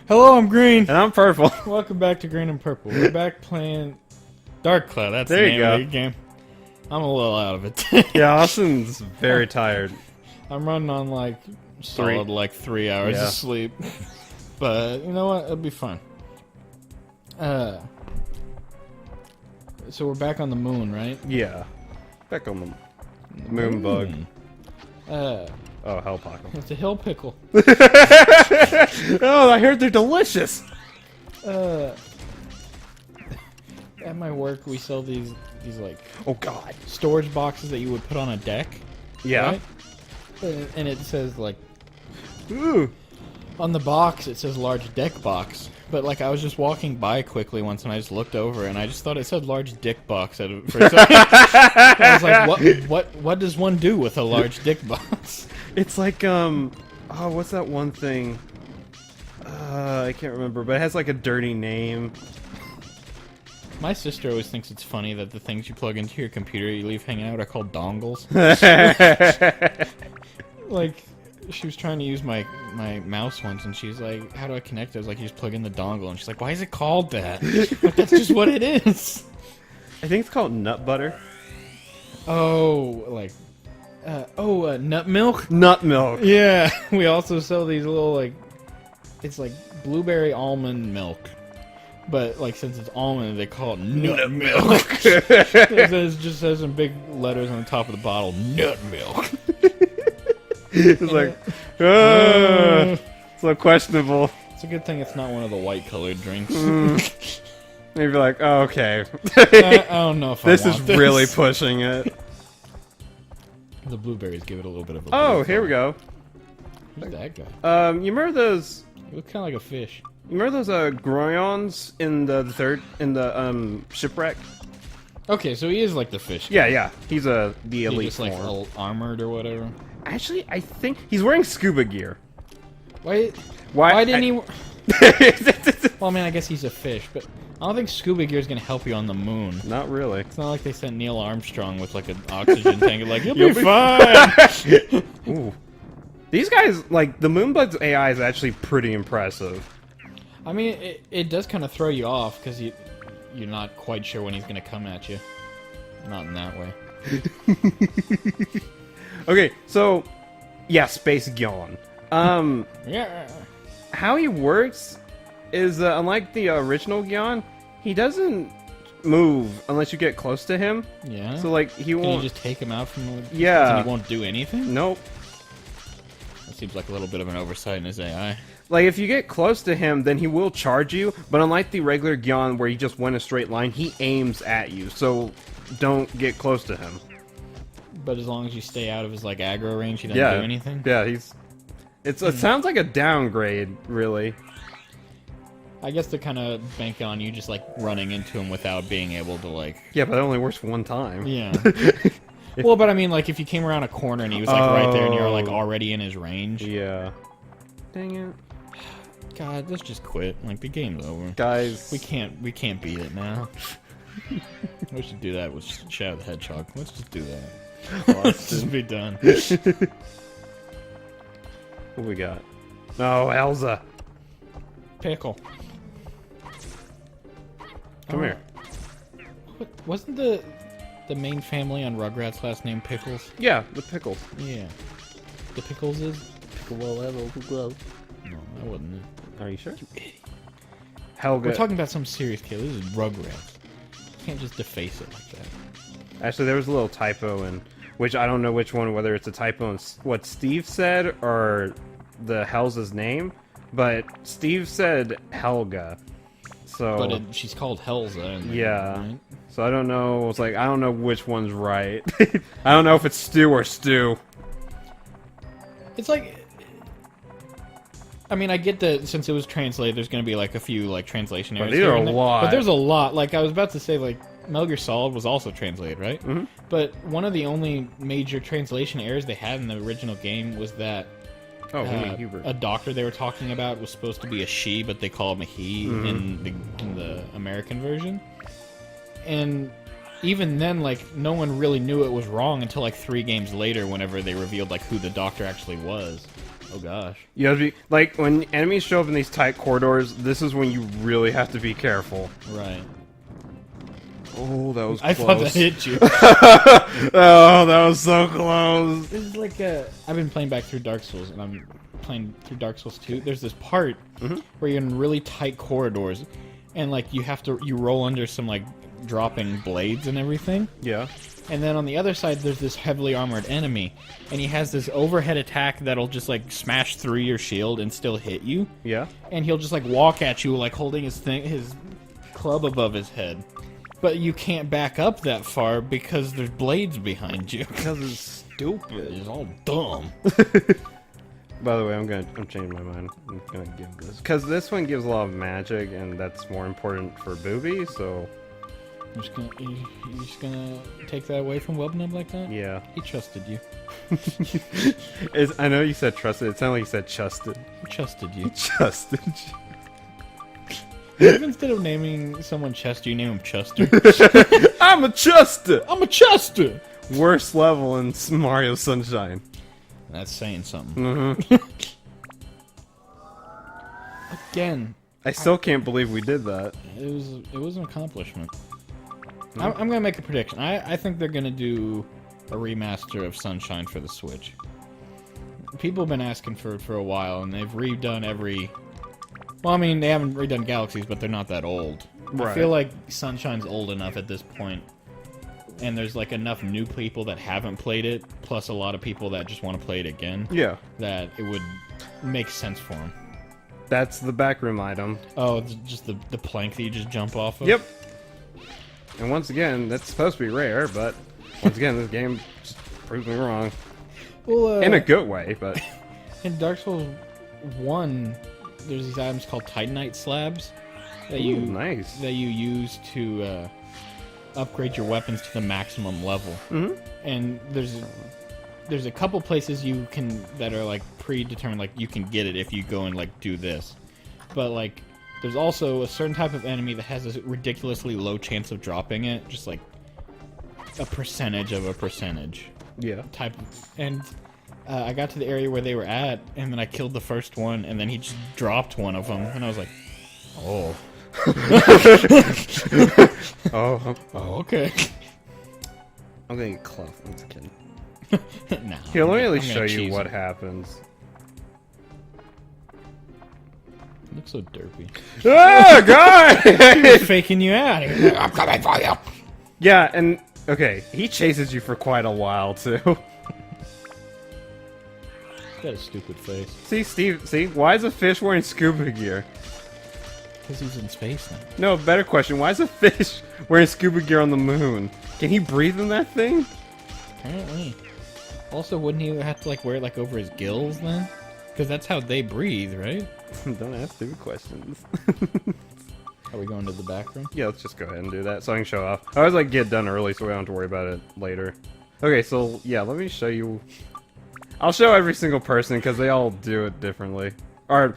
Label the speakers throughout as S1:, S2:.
S1: Hello, I'm Green.
S2: And I'm Purple.
S1: Welcome back to Green and Purple. We're back playing Dark Cloud. That's
S2: There
S1: the
S2: you
S1: name
S2: go.
S1: of the game. I'm a little out of it.
S2: Yeah, Austin's very tired.
S1: I'm running on like solid 3 hours
S2: Yeah.
S1: of sleep. But you know what? It'll be fun. So we're back on the moon, right?
S2: Yeah. Back on the moon bug.
S1: Uh,
S2: Oh, hell pocket.
S1: it's a hill pickle.
S2: Oh, I heard they're delicious.
S1: At my work, we sell these like
S2: Oh God.
S1: storage boxes that you would put on a deck.
S2: Yeah.
S1: Right? And it says like
S2: Ooh.
S1: on the box it says large deck box, but like I was just walking by quickly once and I just looked over and I just thought it said large dick box for a second. I was like, what does one do with a large dick box?
S2: It's like oh, what's that one thing? I can't remember, but it has like a dirty name.
S1: My sister always thinks it's funny that the things you plug into your computer you leave hanging out are called dongles. Like, she was trying to use my mouse once, and she's like, how do I connect it? I was like, you just plug in the dongle. And she's like, why is it called that? Like, that's just what it is.
S2: I think it's called nut butter.
S1: Oh, like, nut milk?
S2: Nut milk.
S1: Yeah, we also sell these little, like, it's like blueberry almond milk. But, like, since it's almond, they call it nut milk. It just says in big letters on the top of the bottle, nut milk.
S2: It's like, it's so questionable.
S1: It's a good thing it's not one of the white-colored drinks.
S2: Maybe like, oh, okay.
S1: I don't know if
S2: This
S1: I
S2: is
S1: want this.
S2: really pushing it.
S1: The blueberries give it a little bit of a...
S2: Oh,
S1: blue
S2: here we
S1: color.
S2: go.
S1: Who's that guy?
S2: You remember those?
S1: He looks kind of like a fish.
S2: You remember those Gryons in the shipwreck?
S1: Okay, so he is like the fish.
S2: Yeah, yeah. He's the
S1: He's
S2: elite
S1: just like
S2: form.
S1: armored or whatever.
S2: Actually, I think he's wearing scuba gear.
S1: Why
S2: Why
S1: didn't he...
S2: he?
S1: Well, I mean, I guess he's a fish, but I don't think scuba gear is going to help you on the moon.
S2: Not really.
S1: It's not like they sent Neil Armstrong with like an oxygen tank and like, you'll be fine!
S2: Ooh. These guys, like, the Moonbug's AI is actually pretty impressive.
S1: I mean, it does kind of throw you off, because you're not quite sure when he's going to come at you. Not in that way.
S2: Okay, so, yeah, Space Gyon.
S1: Yeah.
S2: How he works is, unlike the original Gyon, he doesn't move unless you get close to him.
S1: Yeah.
S2: So, like, he
S1: Can
S2: won't...
S1: you just take him out from the...
S2: Yeah.
S1: And he won't do anything?
S2: Nope.
S1: That seems like a little bit of an oversight in his AI.
S2: Like, if you get close to him, then he will charge you, but unlike the regular Gyon where he just went a straight line, he aims at you, so don't get close to him.
S1: But as long as you stay out of his like aggro range, he doesn't do anything?
S2: Yeah, it sounds like a downgrade, really.
S1: I guess they're kind of banking on you just like running into him without being able to like...
S2: Yeah, but it only works one time.
S1: Yeah. Well, but I mean, like, if you came around a corner and he was like right there and you're like already in his range...
S2: Yeah. Dang it.
S1: God, let's just quit. Like, the game's over.
S2: Guys.
S1: We can't beat it now. We should do that with Shadow the Hedgehog. Let's just do that. Let's just be done.
S2: What we got? Oh, Elsa.
S1: Pickle.
S2: Come here.
S1: Wasn't the main family on Rugrats last name Pickles?
S2: Yeah, the pickles.
S1: Yeah. The Pickles is? No, that wasn't it.
S2: Are you sure? Helga.
S1: We're talking about some serious kid. This is Rugrats. You can't just deface it like that.
S2: Actually, there was a little typo in which I don't know which one, whether it's a typo in what Steve said or the Helza's name, but Steve said Helga. So,
S1: But she's called Helza.
S2: yeah.
S1: Right?
S2: So I don't know. It's like I don't know which one's right. I don't know if it's Stu or Stu.
S1: It's like... I mean, I get that since it was translated, there's going to be like a few like translation errors.
S2: But these are a lot.
S1: But there's a lot. Like I was about to say, like Metal Gear Solid was also translated, right?
S2: Mm-hmm.
S1: But one of the only major translation errors they had in the original game was that a doctor they were talking about was supposed to be a she, but they call him a he in the American version. And even then, like no one really knew it was wrong until like 3 games later, whenever they revealed like who the doctor actually was. Oh gosh.
S2: You have to be like when enemies show up in these tight corridors. This is when you really have to be careful.
S1: Right.
S2: Oh, that was close.
S1: I thought that hit you.
S2: Oh, that was so close.
S1: This is like I've been playing back through Dark Souls, and I'm playing through Dark Souls 2. There's this part where you're in really tight corridors, and like you roll under some like dropping blades and everything.
S2: Yeah.
S1: And then on the other side, there's this heavily armored enemy, and he has this overhead attack that'll just like smash through your shield and still hit you.
S2: Yeah.
S1: And he'll just like walk at you, like holding his club above his head. But you can't back up that far because there's blades behind you.
S2: Because it's stupid.
S1: It's all dumb.
S2: By the way, I'm changing my mind. I'm gonna give this because this one gives a lot of magic, and that's more important for Booby. So
S1: You're just gonna take that away from Wubnub like that?
S2: yeah,
S1: He trusted you.
S2: I know you said trusted. It sounded like you said chusted.
S1: He trusted you.
S2: Chusted.
S1: If instead of naming someone Chester, you name him Chuster.
S2: I'm a Chuster.
S1: I'm a Chuster.
S2: Worst level in Mario Sunshine.
S1: That's saying something.
S2: Mm-hmm.
S1: Again,
S2: I still can't believe we did that.
S1: it was an accomplishment. I'm gonna make a prediction. I think they're gonna do a remaster of Sunshine for the Switch. People have been asking for it for a while, and they've redone every. Well, I mean, they haven't redone Galaxies, but they're not that old.
S2: Right.
S1: I feel like Sunshine's old enough at this point, and there's like enough new people that haven't played it, plus a lot of people that just want to play it again.
S2: Yeah.
S1: That it would make sense for them.
S2: That's the backroom item.
S1: Oh, it's just the plank that you just jump off of?
S2: Yep. And once again, that's supposed to be rare, but once again, this game just proves me wrong.
S1: Well,
S2: in a good way, but...
S1: In Dark Souls 1, there's these items called Titanite slabs that
S2: nice.
S1: that you use to upgrade your weapons to the maximum level.
S2: Mm-hmm.
S1: And there's a couple places you can that are like predetermined, like you can get it if you go and like do this. But like there's also a certain type of enemy that has a ridiculously low chance of dropping it, just like a percentage of a percentage.
S2: Yeah.
S1: And I got to the area where they were at, and then I killed the first one, and then he just dropped one of them, and I was like, oh.
S2: Oh,
S1: okay.
S2: I'm gonna get Clough. I'm just kidding.
S1: Nah,
S2: Here, let me at least show you what happens.
S1: It looks so derpy.
S2: Ah, guy!
S1: He was faking you out. He was like, I'm coming for you.
S2: Yeah, and okay, he chases you for quite a while too.
S1: Got a stupid face.
S2: See, Steve, see? Why is a fish wearing scuba gear?
S1: Because he's in space now.
S2: No, better question. Why is a fish wearing scuba gear on the moon? Can he breathe in that thing?
S1: Apparently. Also, wouldn't he have to like wear it like over his gills then? Because that's how they breathe, right?
S2: Don't ask stupid questions.
S1: Are we going to the back room?
S2: Yeah, let's just go ahead and do that so I can show off. I always like get done early so we don't have to worry about it later. Okay, so yeah, let me show you. I'll show every single person because they all do it differently. Or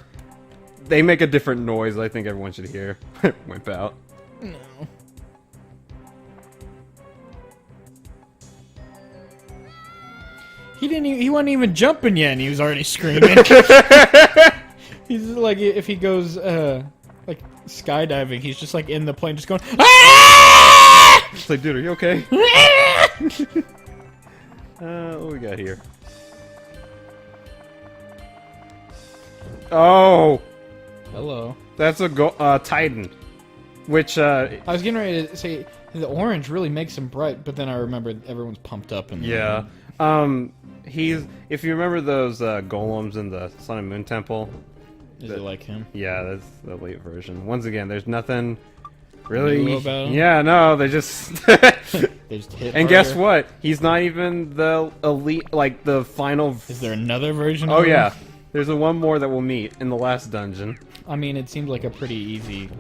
S2: they make a different noise I think everyone should hear. Wimp out.
S1: No. He wasn't even jumping yet and he was already screaming. He's like, if he goes like skydiving, he's just like in the plane just going, ah!
S2: It's like, dude, are you okay? What we got here? Oh!
S1: Hello.
S2: That's a Titan. Which,
S1: I was getting ready to say, the orange really makes him bright, but then I remembered everyone's pumped up in the
S2: yeah. If you remember those golems in the Sun and Moon Temple.
S1: Is it like him?
S2: Yeah, that's the elite version. Once again, there's nothing really...
S1: New about him?
S2: Yeah, no, they just...
S1: They just hit
S2: and
S1: harder?
S2: guess what? He's not even the elite, like, the final...
S1: Is there another version
S2: Oh,
S1: of him?
S2: yeah. There's one more that we'll meet in the last dungeon.
S1: I mean, it seemed like a pretty easy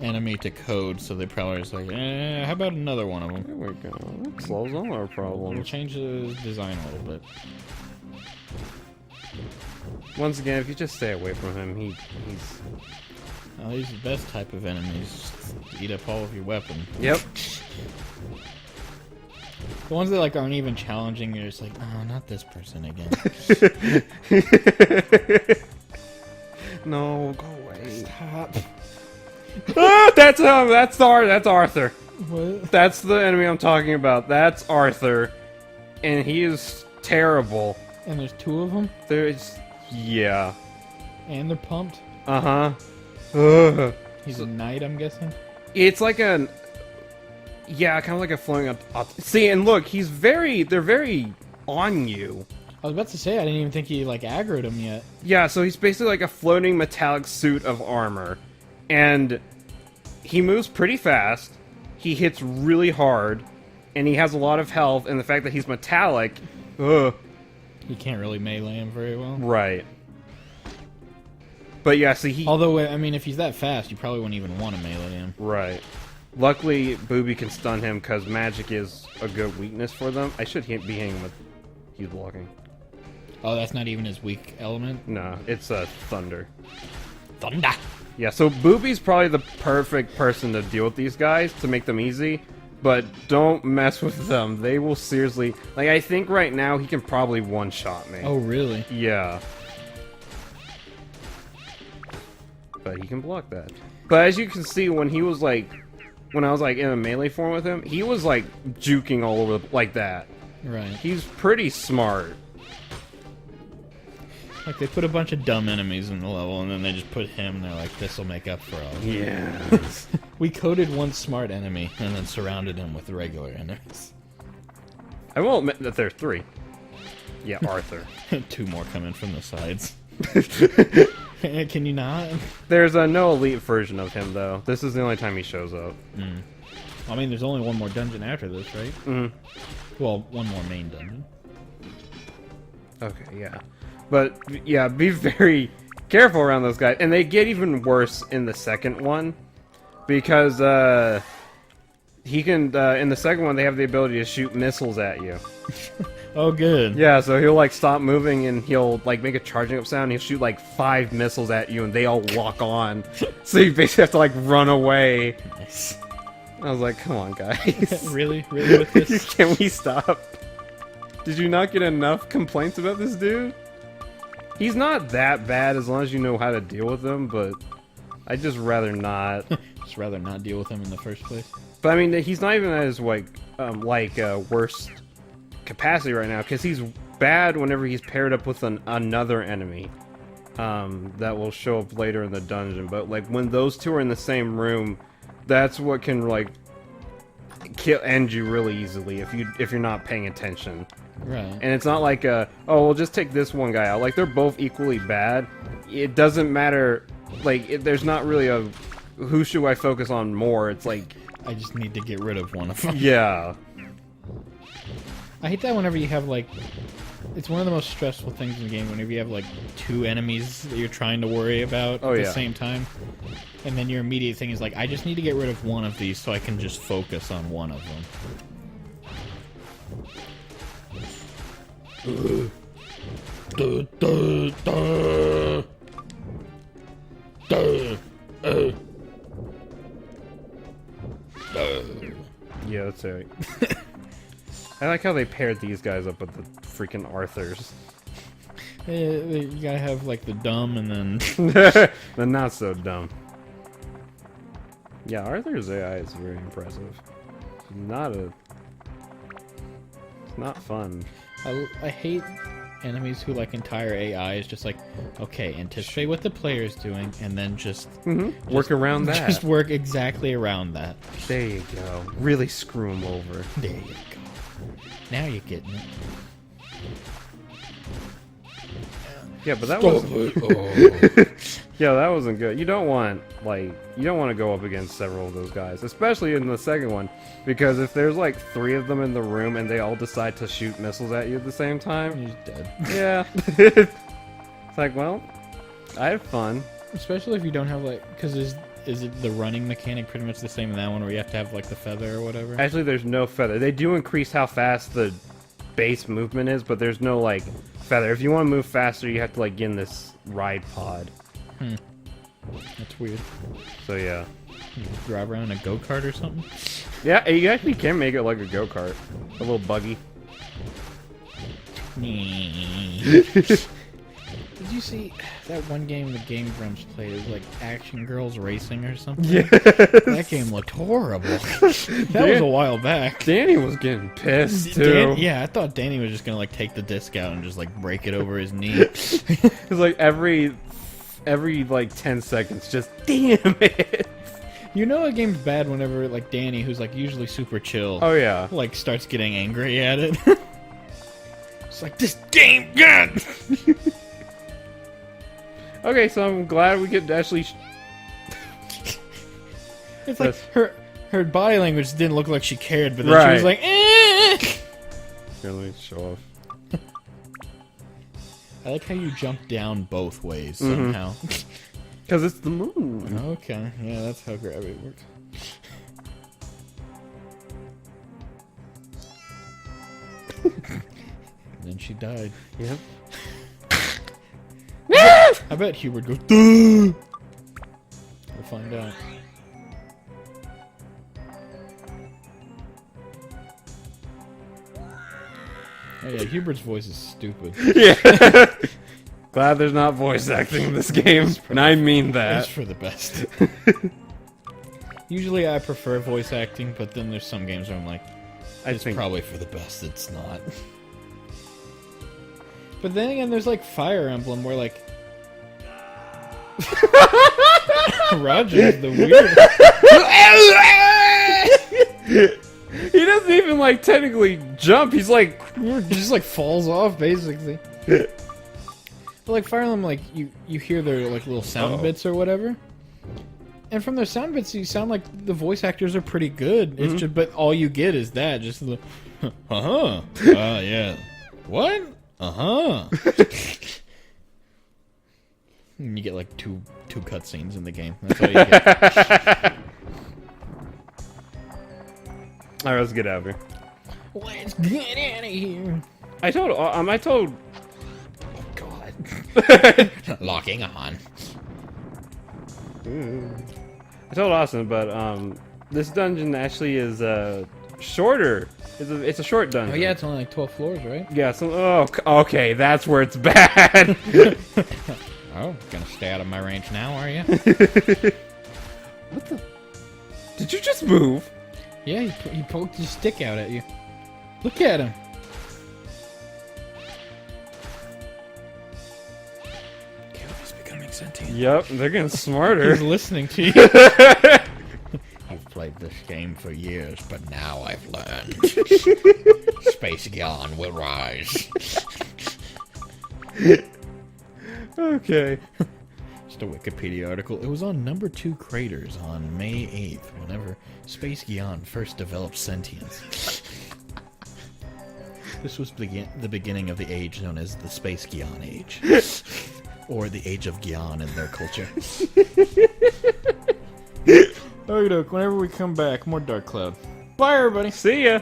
S1: enemy to code, so they probably just like, how about another one of them?
S2: There we go. That solves all our
S1: We'll
S2: problems.
S1: change the design a little bit.
S2: Once again, if you just stay away from him, he's...
S1: Oh, he's the best type of enemy. Just eat up all of your weapon.
S2: Yep.
S1: The ones that like aren't even challenging, you're just like, oh, not this person again.
S2: No, go away.
S1: Stop.
S2: That's Arthur.
S1: What?
S2: That's the enemy I'm talking about. That's Arthur, and he is terrible.
S1: And there's 2 of them.
S2: Yeah.
S1: And they're pumped.
S2: Uh-huh.
S1: He's a knight, I'm guessing.
S2: It's like kind of like a floating up. See, and look, they're very on you.
S1: I was about to say, I didn't even think he, like, aggroed him yet.
S2: Yeah, so he's basically like a floating metallic suit of armor. And he moves pretty fast, he hits really hard, and he has a lot of health, and the fact that he's metallic, ugh.
S1: You can't really melee him very well.
S2: Right. But yeah, see,
S1: although, I mean, if he's that fast, you probably wouldn't even want to melee him.
S2: Right. Luckily, Booby can stun him because magic is a good weakness for them. I should be hitting with... He's blocking.
S1: Oh, that's not even his weak element?
S2: No, it's thunder.
S1: Thunder!
S2: Yeah, so Booby's probably the perfect person to deal with these guys, to make them easy. But don't mess with them. They will seriously... Like, I think right now he can probably one-shot me.
S1: Oh, really?
S2: Yeah. But he can block that. But as you can see, when he was like... When I was like in a melee form with him, he was like juking all over like that.
S1: Right.
S2: He's pretty smart.
S1: Like, they put a bunch of dumb enemies in the level, and then they just put him, and they're like, this'll make up for all.
S2: Yeah.
S1: We coded one smart enemy, and then surrounded him with regular enemies.
S2: I will admit that there are 3. Yeah, Arthur.
S1: 2 more coming from the sides. Can you not?
S2: There's a no elite version of him, though. This is the only time he shows up.
S1: Mm. I mean, there's only one more dungeon after this, right?
S2: Mm-hmm.
S1: Well, one more main dungeon.
S2: Okay, yeah. But, yeah, be very careful around those guys. And they get even worse in the second one. Because, he can, in the second one, they have the ability to shoot missiles at you.
S1: Oh, good.
S2: Yeah, so he'll, like, stop moving and he'll, like, make a charging up sound. And he'll shoot, like, 5 missiles at you and they all lock on. So you basically have to, like, run away.
S1: Nice.
S2: I was like, come on, guys.
S1: Really? Really with this?
S2: Can we stop? Did you not get enough complaints about this dude? He's not that bad as long as you know how to deal with him, but I'd just rather not.
S1: Just rather not deal with him in the first place.
S2: But I mean, he's not even at his worst capacity right now, because he's bad whenever he's paired up with another enemy that will show up later in the dungeon. But like when those 2 are in the same room, that's what can like end you really easily if you're not paying attention.
S1: Right.
S2: And it's not like oh, we'll just take this one guy out. Like, they're both equally bad. It doesn't matter. Like, there's not really a who should I focus on more. It's like...
S1: I just need to get rid of one of them.
S2: Yeah.
S1: I hate that whenever you have, like... It's one of the most stressful things in the game, whenever you have, like, 2 enemies that you're trying to worry about at the same time. And then your immediate thing is like, I just need to get rid of one of these so I can just focus on one of them.
S2: Yeah, that's right. I like how they paired these guys up with the freaking Arthurs.
S1: You gotta have, like, the dumb and then...
S2: The not so dumb. Yeah, Arthur's AI is very impressive. It's not fun.
S1: I hate enemies who, like, entire AI is just like, okay, anticipate what the player's doing, and then just
S2: work around that.
S1: Just work exactly around that.
S2: There you go. Really screw them over.
S1: There you go. Now you're getting it.
S2: Yeah, but that was yeah, that wasn't good. You don't want to go up against several of those guys, especially in the second one, because if there's like 3 of them in the room and they all decide to shoot missiles at you at the same time,
S1: you're dead.
S2: Yeah. It's like, well, I had fun.
S1: Especially if you don't have, like, because is it the running mechanic pretty much the same in that one, where you have to have, like, the feather or whatever?
S2: Actually, there's no feather. They do increase how fast the base movement is, but there's no, like, feather. If you want to move faster, you have to, like, get in this ride pod.
S1: That's weird.
S2: So, yeah.
S1: You drive around in a go-kart or something?
S2: Yeah, you actually can make it like a go-kart. A little buggy.
S1: Did you see that one game the Game Grumps played? It was like Action Girls Racing or something?
S2: Yes.
S1: That game looked horrible. That was a while back.
S2: Danny was getting pissed, too.
S1: Yeah, I thought Danny was just gonna, like, take the disc out and just, like, break it over his knee.
S2: It's like every, like, 10 seconds, just, damn it!
S1: You know a game's bad whenever, like, Danny, who's, like, usually super chill,
S2: oh, yeah,
S1: like, starts getting angry at it. It's like, this game, God!
S2: Okay, so I'm glad we could actually...
S1: It's like, her body language didn't look like she cared, but then she was like, eh!
S2: Here, let me show off.
S1: I like how you jump down both ways, somehow.
S2: Because it's the moon.
S1: Okay, yeah, that's how gravity works. And then she died.
S2: Yep.
S1: I bet Hubert goes, duh! We'll find out. Oh yeah, Hubert's voice is stupid.
S2: Yeah. Glad there's not voice acting in this game, and I mean that.
S1: It's for the best. Usually I prefer voice acting, but then there's some games where I'm like, it's probably for the best it's not. But then again, there's like Fire Emblem where like... Roger's the weird.
S2: He doesn't even like technically jump. He's like
S1: just like falls off basically. But like Fire Emblem, like you hear their like little sound bits or whatever, and from their sound bits you sound like the voice actors are pretty good. It's just, but all you get is that just the yeah, what And you get like two cutscenes in the game. That's all you get.
S2: Alright, let's get out of here.
S1: Let's get out of here.
S2: I told.
S1: Oh God. Locking on.
S2: I told Austin, but this dungeon actually is shorter. It's a short dungeon.
S1: Oh yeah, it's only like 12 floors, right?
S2: Yeah. So okay, that's where it's bad.
S1: Oh, gonna stay out of my range now, are you?
S2: What the? Did you just move?
S1: Yeah, he poked his stick out at you. Look at him. He's becoming sentient.
S2: Yep, they're getting smarter.
S1: He's listening to you. I've played this game for years, but now I've learned. Space Gyon will rise.
S2: Okay.
S1: Just a Wikipedia article. It was on number 2 craters on May 8th, whenever Space Gyon first developed sentience. This was the beginning of the age known as the Space Gyon Age. Or the Age of Gyon in their culture. Okie doke, whenever we come back, more Dark Cloud. Bye, everybody!
S2: See ya!